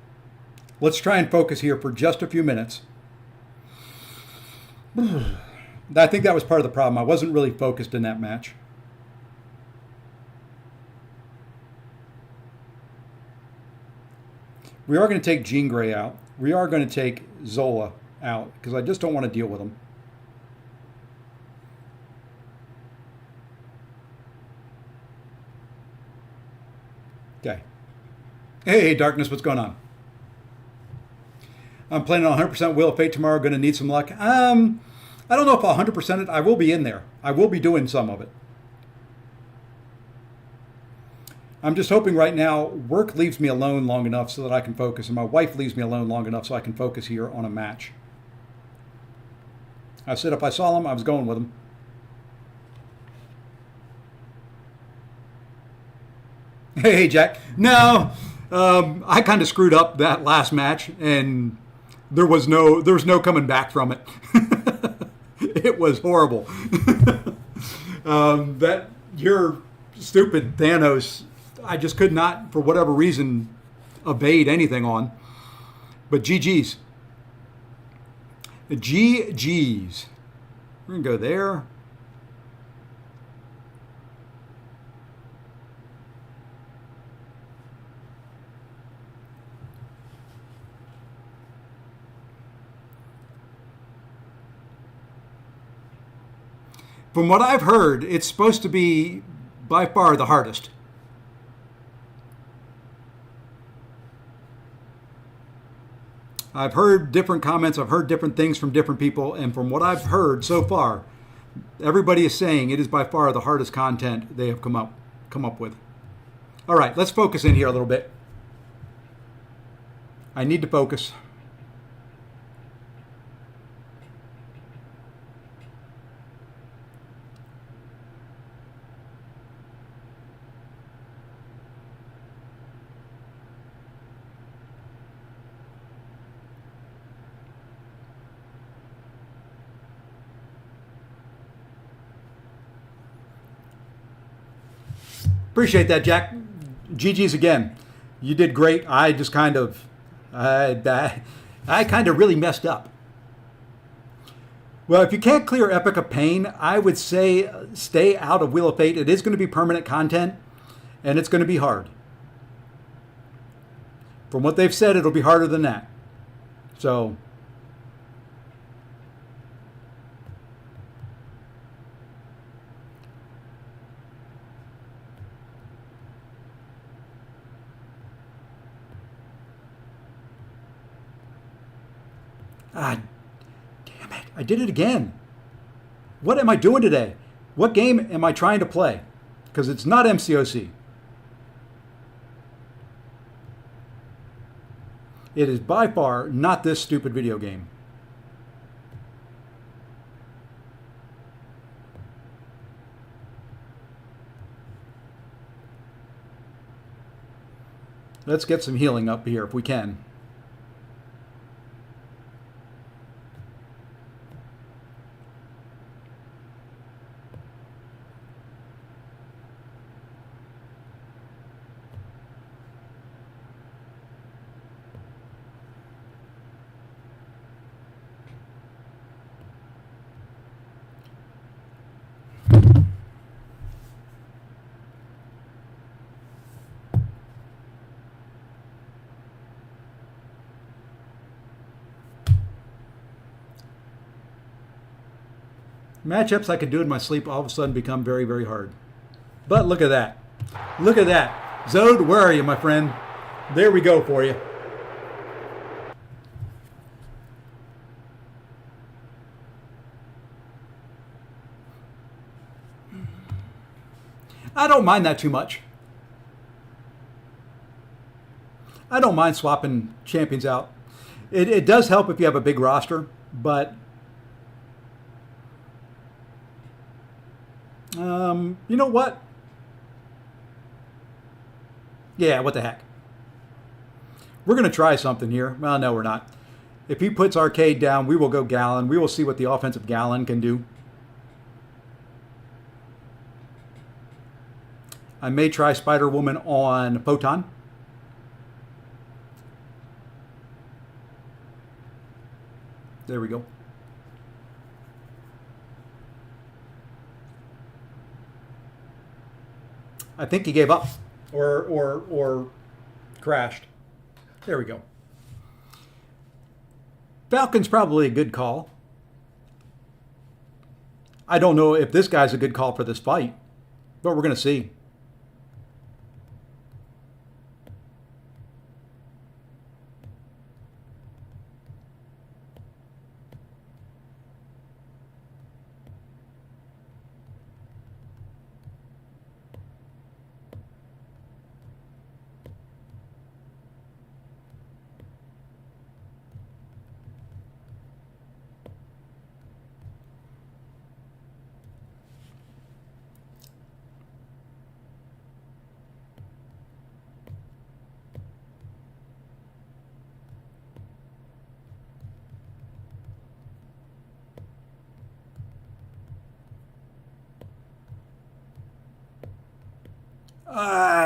Let's try and focus here for just a few minutes. I think that was part of the problem. I wasn't really focused in that match. We are going to take Jean Grey out. We are going to take Zola out because I just don't want to deal with them. Okay. Hey, Darkness, what's going on? I'm planning on 100% Wheel of Fate tomorrow. Going to need some luck. I don't know if I'll 100% it. I will be in there. I will be doing some of it. I'm just hoping right now work leaves me alone long enough so that I can focus, and my wife leaves me alone long enough so I can focus here on a match. I said if I saw them, I was going with them. Hey, Jack. No, I kind of screwed up that last match, and there was no coming back from it. It was horrible. That your stupid Thanos, I just could not, for whatever reason, evade anything on. But GG's. GG's. We're going to go there. From what I've heard, it's supposed to be by far the hardest. I've heard different comments. I've heard different things from different people. And from what I've heard so far, everybody is saying it is by far the hardest content they have come up with. All right, let's focus in here a little bit. I need to focus. Appreciate that, Jack. GG's again. You did great. I just kind of, I kind of really messed up. Well, if you can't clear Epic of Pain, I would say stay out of Wheel of Fate. It is going to be permanent content, and it's going to be hard. From what they've said, it'll be harder than that. So, damn it. I did it again. What am I doing today? What game am I trying to play? Because it's not MCOC. It is by far not this stupid video game. Let's get some healing up here if we can. Matchups I could do in my sleep all of a sudden become very, very hard. But look at that. Look at that. Zode, where are you, my friend? There we go for you. I don't mind that too much. I don't mind swapping champions out. It does help if you have a big roster, but you know what? Yeah, what the heck? We're going to try something here. Well, no, we're not. If he puts Arcade down, we will go Gallon. We will see what the offensive Gallon can do. I may try Spider-Woman on Photon. There we go. I think he gave up or crashed. There we go. Falcon's probably a good call. I don't know if this guy's a good call for this fight, but we're going to see.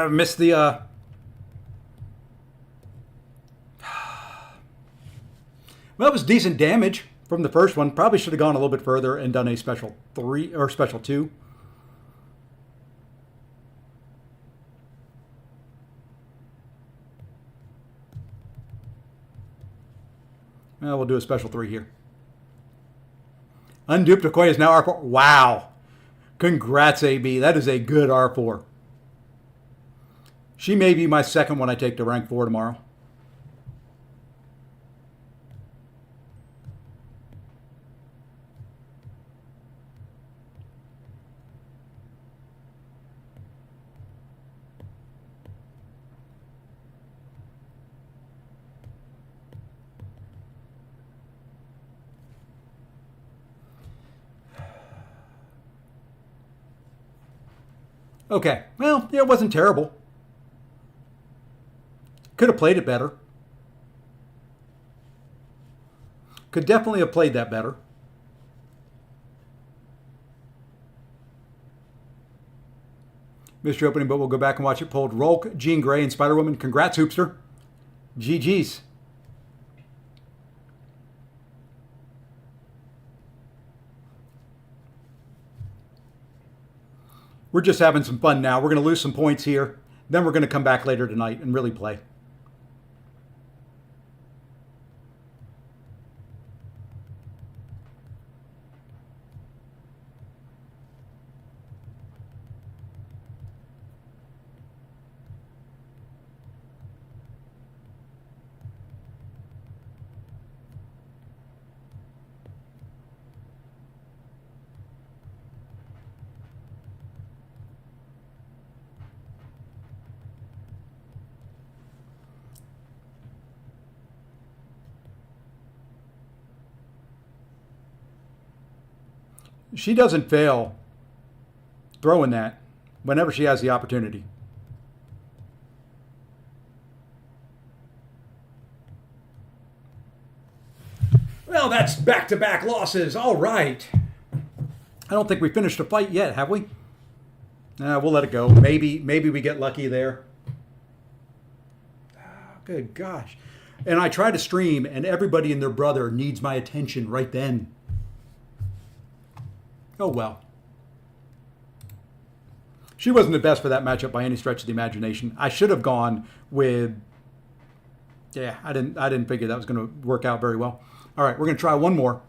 Missed the well, it was decent damage from the first one. Probably should have gone a little bit further and done a special 3 or special 2. Well, we'll do a special 3 here. Unduped Okoye is now R4. Wow. Congrats, AB. That is a good R4. She may be my second one I take to rank 4 tomorrow. Okay, well, yeah, it wasn't terrible. Could have played it better. Could definitely have played that better. Missed your opening, but we'll go back and watch it. Pulled Rolk, Jean Grey, and Spider-Woman. Congrats, Hoopster. GG's. We're just having some fun now. We're going to lose some points here. Then we're going to come back later tonight and really play. She doesn't fail throwing that whenever she has the opportunity. Well, that's back-to-back losses. All right. I don't think we finished the fight yet, have we? We'll let it go. Maybe we get lucky there. Oh, good gosh. And I try to stream, and everybody and their brother needs my attention right then. Oh, well. She wasn't the best for that matchup by any stretch of the imagination. I should have gone with... Yeah, I didn't figure that was going to work out very well. All right, we're going to try one more.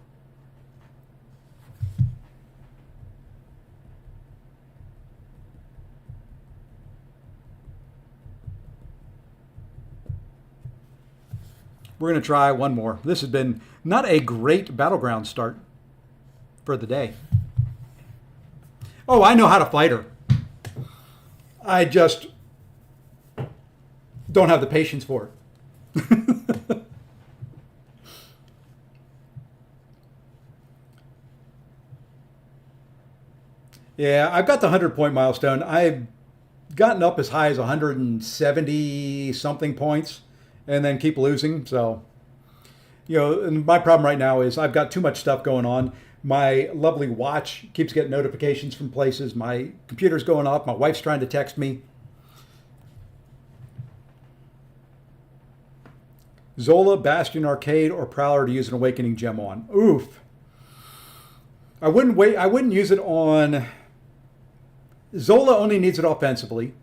We're going to try one more. This has been not a great Battleground start for the day. Oh, I know how to fight her. I just don't have the patience for it. Yeah, I've got the 100-point milestone. I've gotten up as high as 170 something points and then keep losing. So, and my problem right now is I've got too much stuff going on. My lovely watch keeps getting notifications from places. My computer's going off. My wife's trying to text me. Zola, Bastion, Arcade, or Prowler to use an Awakening Gem on. Oof. I wouldn't use it on... Zola only needs it offensively.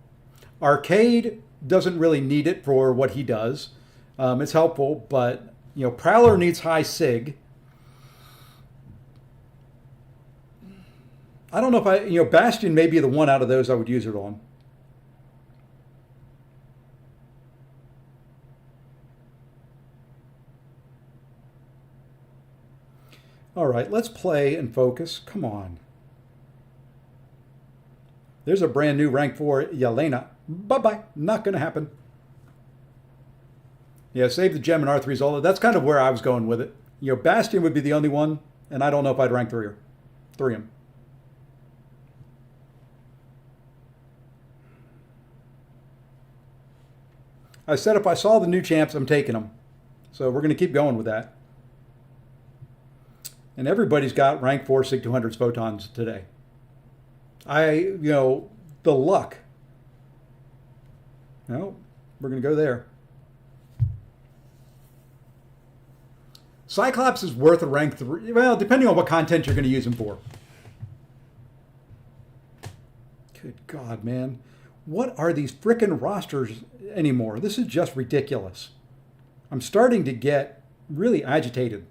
Arcade doesn't really need it for what he does. It's helpful, but Prowler needs high sig. I don't know if Bastion may be the one out of those I would use it on. All right, let's play and focus. Come on. There's a brand new rank 4 Yelena. Bye-bye. Not going to happen. Yeah, save the gem in R3 Zola. That's kind of where I was going with it. Bastion would be the only one, and I don't know if I'd rank 3 him. I said if I saw the new champs, I'm taking them. So we're going to keep going with that. And everybody's got rank 4 Sig 200s photons today. The luck. No, we're going to go there. Cyclops is worth a rank 3. Well, depending on what content you're going to use him for. Good God, man. What are these frickin' rosters anymore? This is just ridiculous. I'm starting to get really agitated.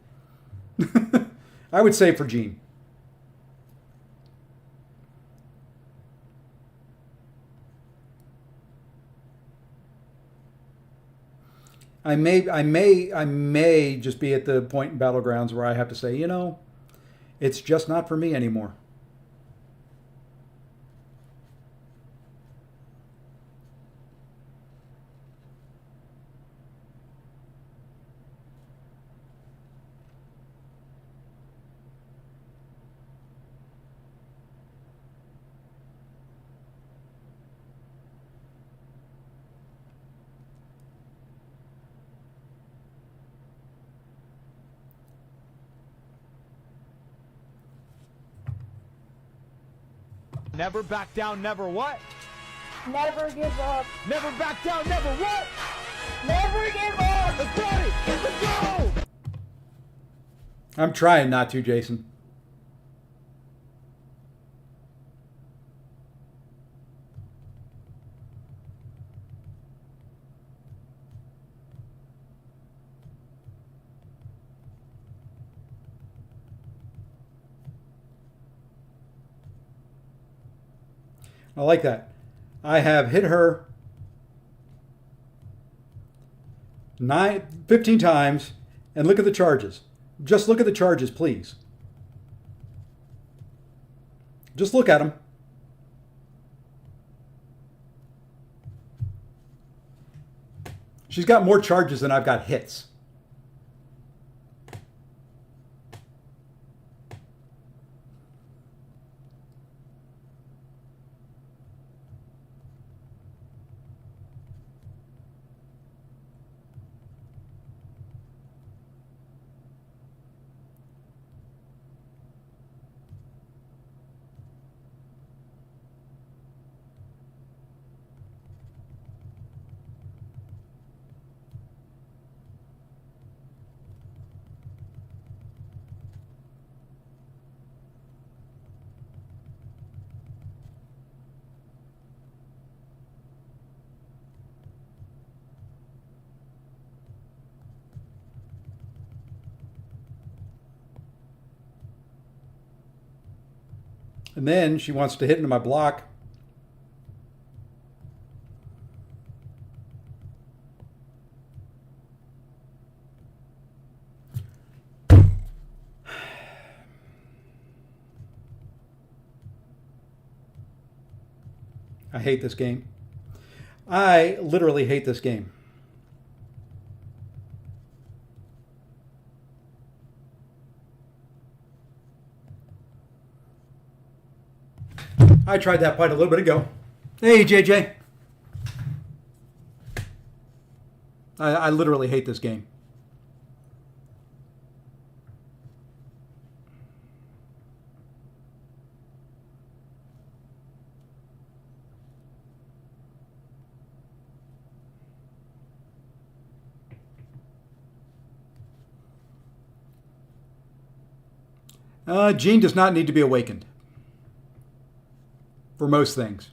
I would say for Gene. I may just be at the point in Battlegrounds where I have to say, it's just not for me anymore. Never back down, never what? Never give up. Never back down, never what? Never give up. Let's party! Let's go! I'm trying not to, Jason. I like that. I have hit her 15 times, and look at the charges. Just look at the charges, please. Just look at them. She's got more charges than I've got hits. And then she wants to hit into my block. I hate this game. I literally hate this game. I tried that quite a little bit ago. Hey, JJ. I literally hate this game. Gene does not need to be awakened for most things.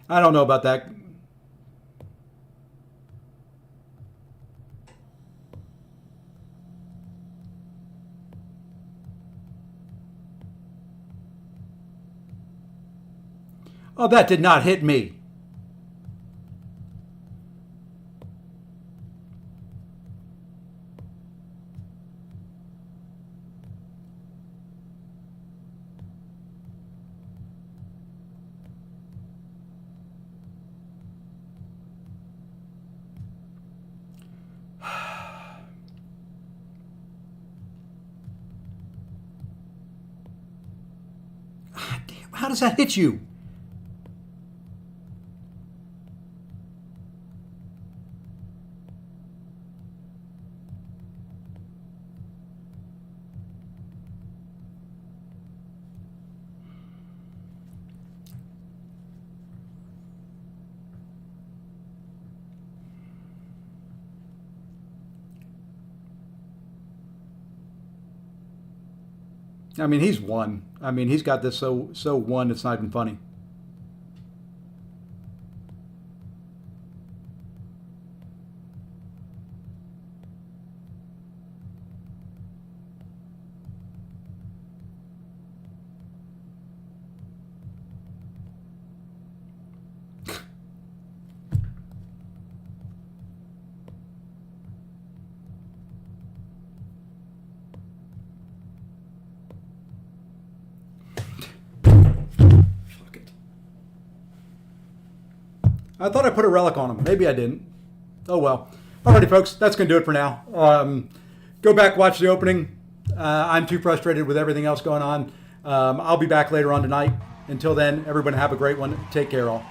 I don't know about that. Oh, that did not hit me. How does that hit you? I mean, he's won. I mean, he's got this so won, it's not even funny. I thought I put a relic on him. Maybe I didn't. Oh well. Alrighty, folks. That's going to do it for now. Go back, watch the opening. I'm too frustrated with everything else going on. I'll be back later on tonight. Until then, everyone have a great one. Take care, all.